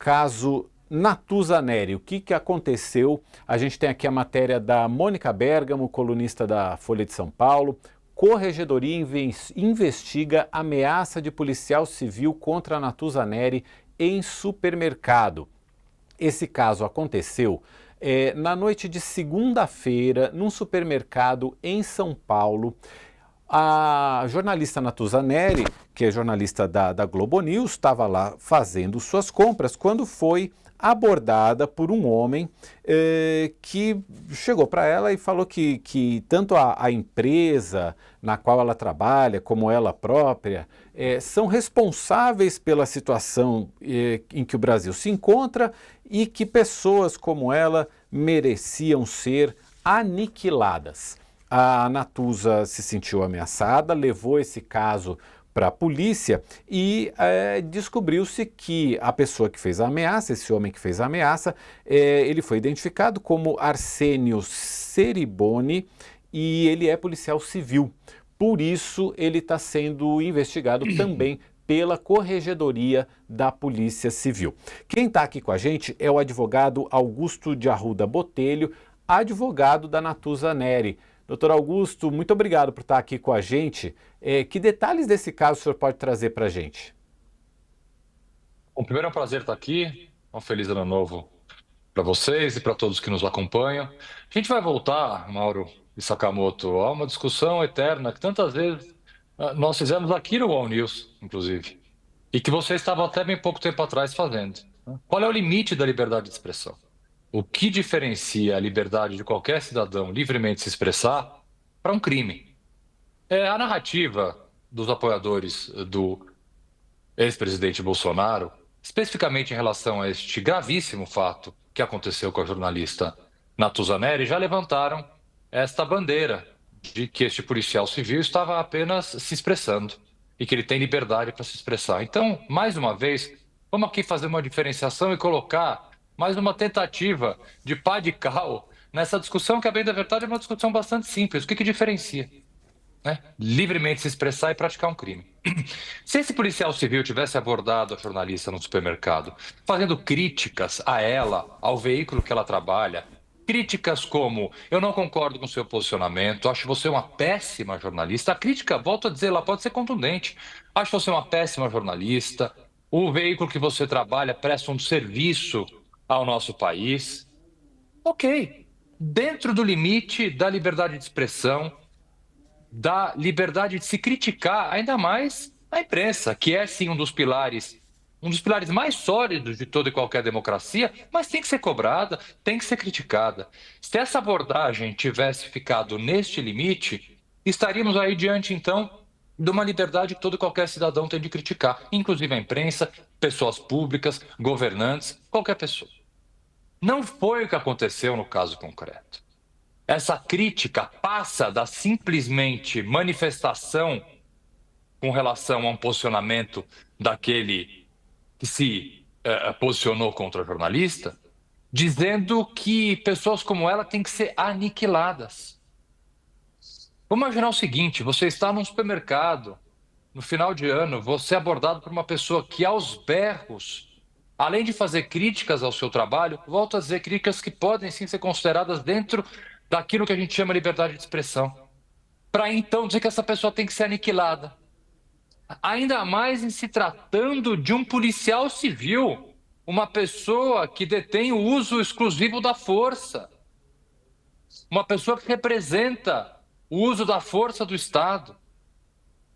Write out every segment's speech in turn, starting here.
caso Natuzaneri. O que aconteceu? A gente tem aqui a matéria da Mônica Bergamo, colunista da Folha de São Paulo. Corregedoria investiga ameaça de policial civil contra Natuzaneri em supermercado. Esse caso aconteceu na noite de segunda-feira, num supermercado em São Paulo. A jornalista Natuzaneri, que é jornalista da Globo News, estava lá fazendo suas compras quando foi abordada por um homem que chegou para ela e falou que tanto a empresa na qual ela trabalha como ela própria são responsáveis pela situação em que o Brasil se encontra e que pessoas como ela mereciam ser aniquiladas. A Natuza se sentiu ameaçada, levou esse caso para a polícia e descobriu-se que a pessoa que fez a ameaça, esse homem que fez a ameaça, ele foi identificado como Arsênio Ceriboni e ele é policial civil. Por isso, ele está sendo investigado também pela Corregedoria da Polícia Civil. Quem está aqui com a gente é o advogado Augusto de Arruda Botelho, advogado da Natuzaneri. Doutor Augusto, muito obrigado por estar aqui com a gente. Que detalhes desse caso o senhor pode trazer para a gente? Bom, primeiro é um prazer estar aqui. Um feliz ano novo para vocês e para todos que nos acompanham. A gente vai voltar, Mauro e Sakamoto, a uma discussão eterna que tantas vezes nós fizemos aqui no All News, inclusive, e que você estava até bem pouco tempo atrás fazendo. Qual é o limite da liberdade de expressão? O que diferencia a liberdade de qualquer cidadão livremente se expressar para um crime? A narrativa dos apoiadores do ex-presidente Bolsonaro, especificamente em relação a este gravíssimo fato que aconteceu com a jornalista Natuzaneri, já levantaram esta bandeira de que este policial civil estava apenas se expressando e que ele tem liberdade para se expressar. Então, mais uma vez, vamos aqui fazer uma diferenciação e colocar mais uma tentativa de pá de cal nessa discussão que, a bem da verdade, é uma discussão bastante simples. O que diferencia? Livremente se expressar e praticar um crime. Se esse policial civil tivesse abordado a jornalista no supermercado, fazendo críticas a ela, ao veículo que ela trabalha, críticas como: eu não concordo com o seu posicionamento, acho você uma péssima jornalista. A crítica, volto a dizer, ela pode ser contundente. Acho você uma péssima jornalista, o veículo que você trabalha presta um serviço ao nosso país. Ok, dentro do limite da liberdade de expressão, da liberdade de se criticar, ainda mais a imprensa, que é sim um dos pilares mais sólidos de toda e qualquer democracia, mas tem que ser cobrada, tem que ser criticada. Se essa abordagem tivesse ficado neste limite, estaríamos aí diante, então, de uma liberdade que todo e qualquer cidadão tem de criticar, inclusive a imprensa, pessoas públicas, governantes, qualquer pessoa. Não foi o que aconteceu no caso concreto. Essa crítica passa da simplesmente manifestação com relação a um posicionamento daquele que se posicionou contra a jornalista, dizendo que pessoas como ela têm que ser aniquiladas. Vamos imaginar o seguinte: você está num supermercado, no final de ano, você é abordado por uma pessoa que, aos berros, além de fazer críticas ao seu trabalho, volto a dizer, críticas que podem sim ser consideradas dentro daquilo que a gente chama liberdade de expressão, para então dizer que essa pessoa tem que ser aniquilada. Ainda mais em se tratando de um policial civil, uma pessoa que detém o uso exclusivo da força, uma pessoa que representa o uso da força do Estado.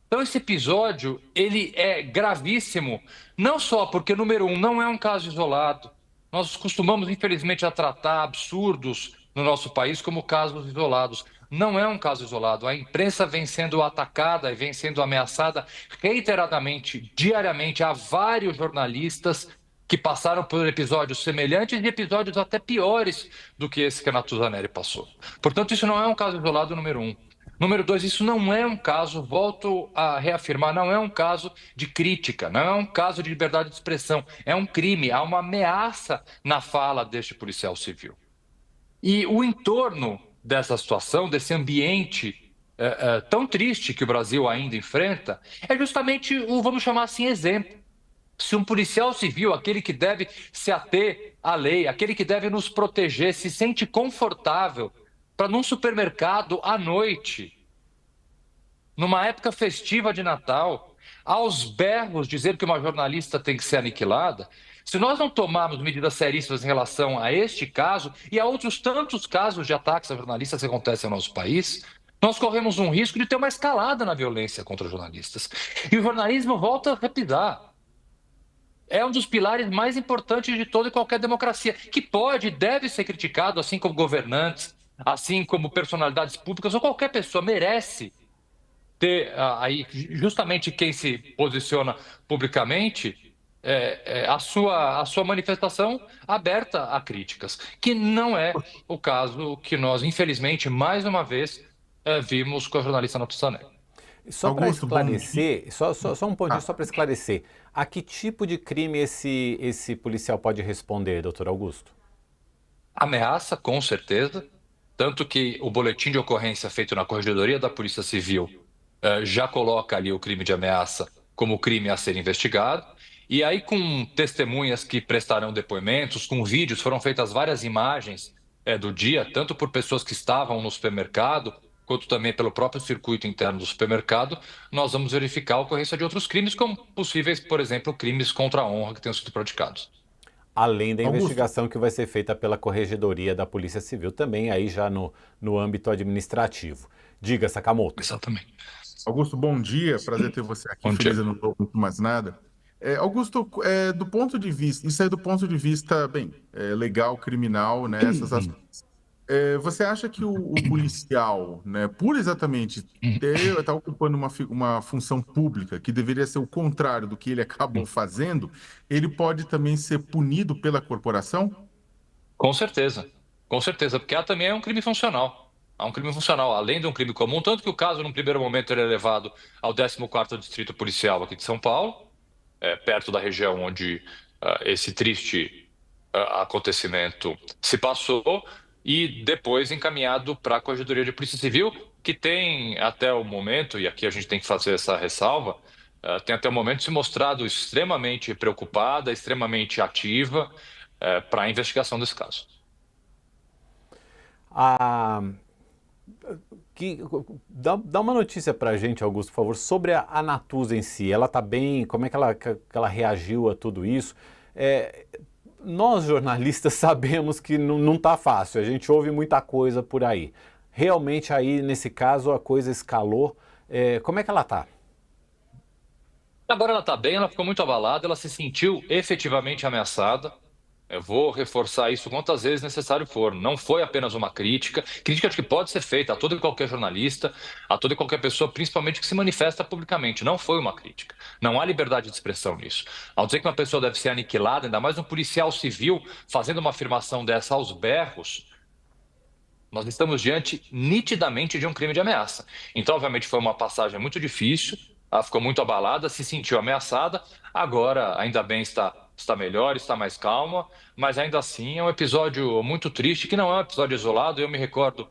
Então esse episódio, ele é gravíssimo, não só porque, número um, não é um caso isolado. Nós costumamos, infelizmente, a tratar absurdos no nosso país como casos isolados. Não é um caso isolado. A imprensa vem sendo atacada e vem sendo ameaçada reiteradamente, diariamente. Há vários jornalistas que passaram por episódios semelhantes e episódios até piores do que esse que a Natuzaneri passou. Portanto, isso não é um caso isolado, número um. Número dois, isso não é um caso, volto a reafirmar, não é um caso de crítica, não é um caso de liberdade de expressão, é um crime, há uma ameaça na fala deste policial civil. E o entorno dessa situação, desse ambiente tão triste que o Brasil ainda enfrenta, é justamente o, vamos chamar assim, exemplo. Se um policial civil, aquele que deve se ater à lei, aquele que deve nos proteger, se sente confortável para num supermercado à noite, numa época festiva de Natal, aos berros dizer que uma jornalista tem que ser aniquilada, se nós não tomarmos medidas seríssimas em relação a este caso e a outros tantos casos de ataques a jornalistas que acontecem no nosso país, nós corremos um risco de ter uma escalada na violência contra jornalistas. E o jornalismo volta a repisar. É um dos pilares mais importantes de toda e qualquer democracia, que pode e deve ser criticado, assim como governantes, assim como personalidades públicas ou qualquer pessoa merece ter aí justamente quem se posiciona publicamente a sua manifestação aberta a críticas, que não é o caso que nós, infelizmente, mais uma vez, vimos com a jornalista Natuza Nery. Só para Augusto, bom esclarecer, dia. só um pontinho Ah, só para esclarecer. A que tipo de crime esse policial pode responder, doutor Augusto? Ameaça, com certeza, tanto que o boletim de ocorrência feito na Corregedoria da Polícia Civil já coloca ali o crime de ameaça como crime a ser investigado. E aí, com testemunhas que prestarão depoimentos, com vídeos, foram feitas várias imagens do dia, tanto por pessoas que estavam no supermercado, quanto também pelo próprio circuito interno do supermercado, nós vamos verificar a ocorrência de outros crimes, como possíveis, por exemplo, crimes contra a honra que tenham sido praticados. Além da Augusto, investigação que vai ser feita pela Corregedoria da Polícia Civil, também aí já no âmbito administrativo. Diga, Sakamoto. Exatamente. Augusto, bom dia. Prazer ter você aqui. Bom dia. Feliz ano novo, muito mais nada. Augusto, do ponto de vista, isso é do ponto de vista, bem, legal, criminal, né? Essas ações. Você acha que o policial, né, por exatamente estar ocupando uma função pública, que deveria ser o contrário do que ele acabou fazendo, ele pode também ser punido pela corporação? Com certeza, porque há também um crime funcional. Há um crime funcional, além de um crime comum, tanto que o caso, num primeiro momento, ele é levado ao 14º Distrito Policial aqui de São Paulo, perto da região onde esse triste acontecimento se passou, e depois encaminhado para a Corregedoria de Polícia Civil, que tem até o momento, e aqui a gente tem que fazer essa ressalva, tem até o momento se mostrado extremamente preocupada, extremamente ativa para a investigação desse caso. A, dá uma notícia para a gente, Augusto, por favor, sobre a Natuza em si. Ela está bem? Como é que ela reagiu a tudo isso? Nós, jornalistas, sabemos que não está fácil. A gente ouve muita coisa por aí. Realmente, aí, nesse caso, a coisa escalou. Como é que ela está? Agora ela está bem, ela ficou muito abalada, ela se sentiu efetivamente ameaçada. Eu vou reforçar isso quantas vezes necessário for. Não foi apenas uma crítica que pode ser feita a todo e qualquer jornalista, a toda e qualquer pessoa, principalmente que se manifesta publicamente. Não foi uma crítica. Não há liberdade de expressão nisso. Ao dizer que uma pessoa deve ser aniquilada, ainda mais um policial civil fazendo uma afirmação dessa aos berros, nós estamos diante nitidamente de um crime de ameaça. Então, obviamente, foi uma passagem muito difícil, ela ficou muito abalada, se sentiu ameaçada, agora ainda bem está melhor, está mais calma, mas ainda assim é um episódio muito triste, que não é um episódio isolado. Eu me recordo,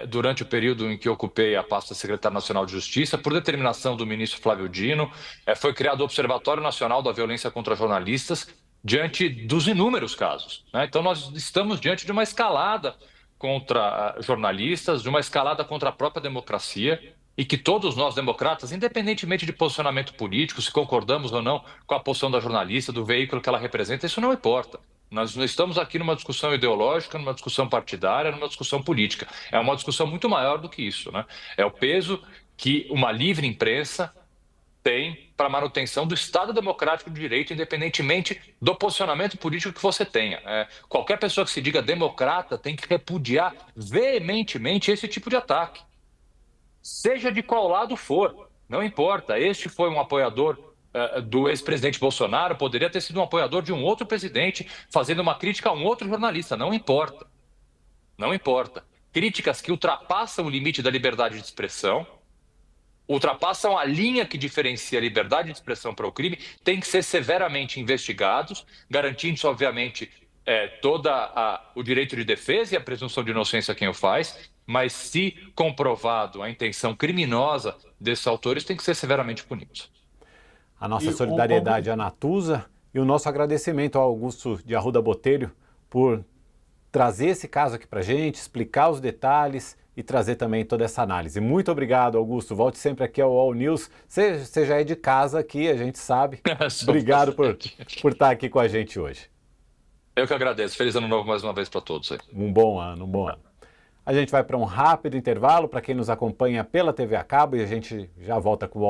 durante o período em que ocupei a pasta de secretário nacional de Justiça, por determinação do ministro Flávio Dino, foi criado o Observatório Nacional da Violência contra Jornalistas, diante dos inúmeros casos, né? Então, nós estamos diante de uma escalada contra jornalistas, de uma escalada contra a própria democracia, e que todos nós, democratas, independentemente de posicionamento político, se concordamos ou não com a posição da jornalista, do veículo que ela representa, isso não importa. Nós não estamos aqui numa discussão ideológica, numa discussão partidária, numa discussão política. É uma discussão muito maior do que isso, né? É o peso que uma livre imprensa tem para a manutenção do Estado Democrático de Direito, independentemente do posicionamento político que você tenha. Qualquer pessoa que se diga democrata tem que repudiar veementemente esse tipo de ataque. Seja de qual lado for, não importa. Este foi um apoiador do ex-presidente Bolsonaro, poderia ter sido um apoiador de um outro presidente, fazendo uma crítica a um outro jornalista, não importa. Não importa. Críticas que ultrapassam o limite da liberdade de expressão, ultrapassam a linha que diferencia a liberdade de expressão para o crime, têm que ser severamente investigados, garantindo-se, obviamente, todo o direito de defesa e a presunção de inocência a quem o faz, mas se comprovado a intenção criminosa desses autores, tem que ser severamente punidos. A nossa solidariedade à Natuza E o nosso agradecimento ao Augusto de Arruda Botelho por trazer esse caso aqui para a gente, explicar os detalhes e trazer também toda essa análise. Muito obrigado, Augusto. Volte sempre aqui ao All News. Você já é de casa aqui, a gente sabe. Obrigado por estar aqui com a gente hoje. Eu que agradeço. Feliz ano novo mais uma vez para todos aí. Um bom ano, um bom ano. A gente vai para um rápido intervalo para quem nos acompanha pela TV a cabo e a gente já volta com o All